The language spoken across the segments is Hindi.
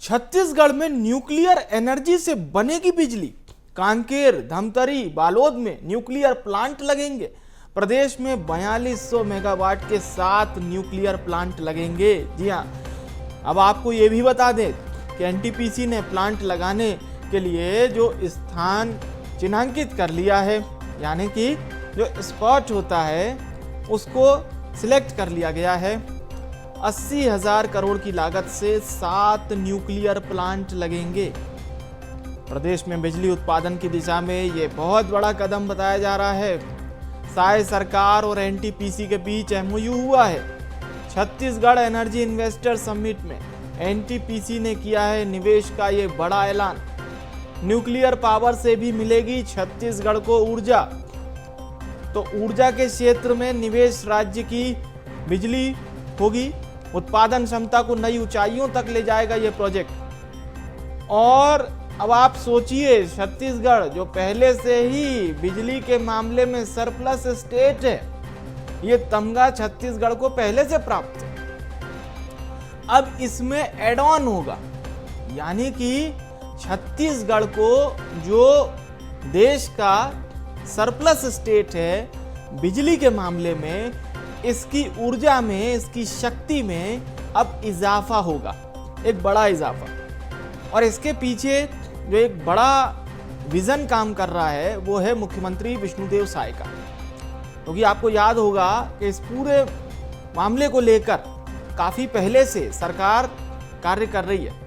छत्तीसगढ़ में न्यूक्लियर एनर्जी से बनेगी बिजली। कांकेर, धमतरी, बालोद में न्यूक्लियर प्लांट लगेंगे। प्रदेश में 4200 मेगावाट के 7 न्यूक्लियर प्लांट लगेंगे। जी हाँ, अब आपको ये भी बता दें कि एनटीपीसी ने प्लांट लगाने के लिए जो स्थान चिन्हांकित कर लिया है, यानी कि जो स्पॉट होता है उसको सिलेक्ट कर लिया गया है। 80,000 करोड़ की लागत से 7 न्यूक्लियर प्लांट लगेंगे। प्रदेश में बिजली उत्पादन की दिशा में ये बहुत बड़ा कदम बताया जा रहा है। साय सरकार और एनटीपीसी के बीच एमओयू हुआ है। छत्तीसगढ़ एनर्जी इन्वेस्टर समिट में एनटीपीसी ने किया है निवेश का ये बड़ा ऐलान। न्यूक्लियर पावर से भी मिलेगी छत्तीसगढ़ को ऊर्जा। तो ऊर्जा के क्षेत्र में निवेश, राज्य की बिजली होगी, उत्पादन क्षमता को नई ऊंचाइयों तक ले जाएगा ये प्रोजेक्ट। और अब आप सोचिए, छत्तीसगढ़ जो पहले से ही बिजली के मामले में सरप्लस स्टेट है, ये तमगा छत्तीसगढ़ को पहले से प्राप्त है। अब इसमें एड ऑन होगा, यानी कि छत्तीसगढ़ को जो देश का सरप्लस स्टेट है बिजली के मामले में, इसकी ऊर्जा में, इसकी शक्ति में अब इजाफा होगा, एक बड़ा इजाफा। और इसके पीछे जो एक बड़ा विजन काम कर रहा है वो है मुख्यमंत्री विष्णुदेव साय का। क्योंकि आपको याद होगा कि इस पूरे मामले को लेकर काफी पहले से सरकार कार्य कर रही है।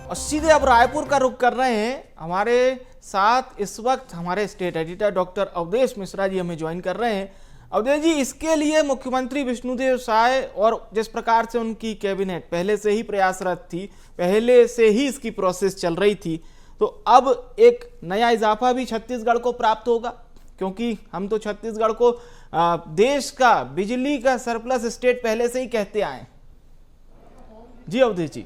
और सीधे अब रायपुर का रुख कर रहे हैं। हमारे साथ इस वक्त हमारे state editor doctor Awadhesh Mishra ji हमें ज्वाइन कर रहे हैं। अवधेश जी, इसके लिए मुख्यमंत्री विष्णुदेव साय और जिस प्रकार से उनकी कैबिनेट पहले से ही प्रयासरत थी, पहले से ही इसकी प्रोसेस चल रही थी, तो अब एक नया इजाफा भी छत्तीसगढ़ को प्राप्त होगा। क्योंकि हम तो छत्तीसगढ़ को देश का बिजली का सरप्लस स्टेट पहले से ही कहते आए। जी अवधेश जी।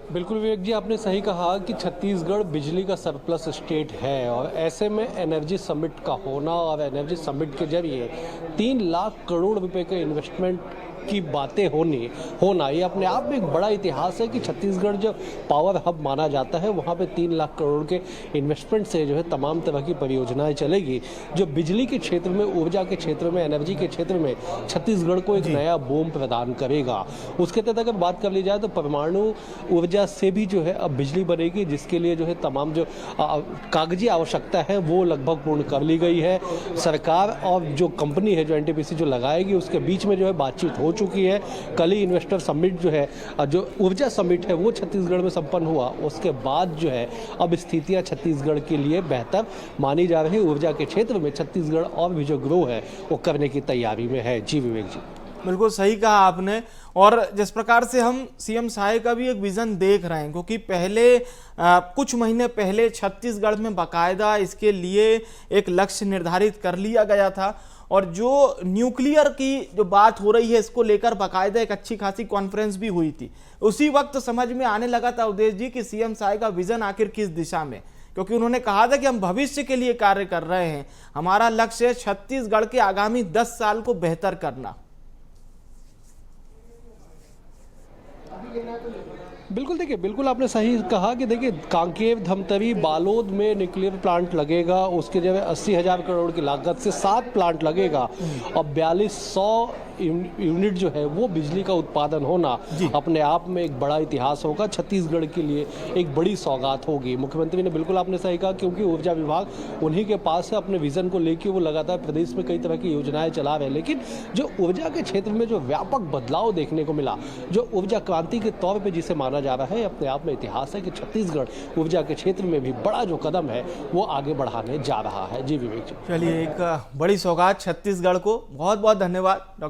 बिल्कुल विवेक जी, आपने सही कहा कि छत्तीसगढ़ बिजली का सरप्लस स्टेट है और ऐसे में एनर्जी समिट का होना और एनर्जी समिट के जरिए 3 लाख करोड़ रुपए के इन्वेस्टमेंट की बातें होना ये अपने आप में एक बड़ा इतिहास है कि छत्तीसगढ़ जो पावर हब माना जाता है, वहाँ पे 3 लाख करोड़ के इन्वेस्टमेंट से जो है तमाम तरह की परियोजनाएं चलेगी, जो बिजली के क्षेत्र में, ऊर्जा के क्षेत्र में, एनर्जी के क्षेत्र में छत्तीसगढ़ को एक नया बूम प्रदान करेगा। उसके तहत अगर बात कर ली जाए तो परमाणु ऊर्जा से भी जो है अब बिजली बनेगी, जिसके लिए जो है तमाम जो कागजी आवश्यकता है वो लगभग पूर्ण कर ली गई है। सरकार और जो कंपनी है जो एनटीपीसी जो लगाएगी, उसके बीच में जो है बातचीत हो चुकी है। कल ही इन्वेस्टर समिट जो है, जो ऊर्जा समिट है, वो छत्तीसगढ़ में संपन्न हुआ। उसके बाद जो है अब स्थितियां छत्तीसगढ़ के लिए बेहतर मानी जा रही है। ऊर्जा के क्षेत्र में छत्तीसगढ़ और भी जो ग्रो है वो करने की तैयारी में है। जी विवेक जी, बिल्कुल सही कहा आपने। और जिस प्रकार से हम सीएम साय का भी एक विजन देख रहे हैं, क्योंकि पहले कुछ महीने पहले छत्तीसगढ़ में बाकायदा इसके लिए एक लक्ष्य निर्धारित कर लिया गया था। और जो न्यूक्लियर की जो बात हो रही है, इसको लेकर बाकायदा एक अच्छी खासी कॉन्फ्रेंस भी हुई थी। उसी वक्त समझ में आने लगा था अवधेश जी कि सीएम साय का विजन आखिर किस दिशा में, क्योंकि उन्होंने कहा था कि हम भविष्य के लिए कार्य कर रहे हैं, हमारा लक्ष्य है छत्तीसगढ़ के आगामी 10 साल को बेहतर करना। बिल्कुल, देखिए, बिल्कुल आपने सही कहा कि देखिए कांकेर, धमतरी, बालोद में न्यूक्लियर प्लांट लगेगा। उसके जगह 80,000 करोड़ की लागत से 7 प्लांट लगेगा और 4200 यूनिट जो है वो बिजली का उत्पादन होना अपने आप में एक बड़ा इतिहास होगा। छत्तीसगढ़ के लिए एक बड़ी सौगात होगी। मुख्यमंत्री ने बिल्कुल आपने सही कहा, क्योंकि ऊर्जा विभाग उन्हीं के पास है। अपने विजन को लेकर वो लगातार प्रदेश में कई तरह की योजनाएं चला रहे हैं, लेकिन जो ऊर्जा के क्षेत्र में जो व्यापक बदलाव देखने को मिला, जो ऊर्जा क्रांति के तौर पर जिसे माना जा रहा है, अपने आप में इतिहास है कि छत्तीसगढ़ ऊर्जा के क्षेत्र में भी बड़ा जो कदम है वो आगे बढ़ाने जा रहा है। जी विवेक जी, चलिए, एक बड़ी सौगात छत्तीसगढ़ को। बहुत बहुत धन्यवाद।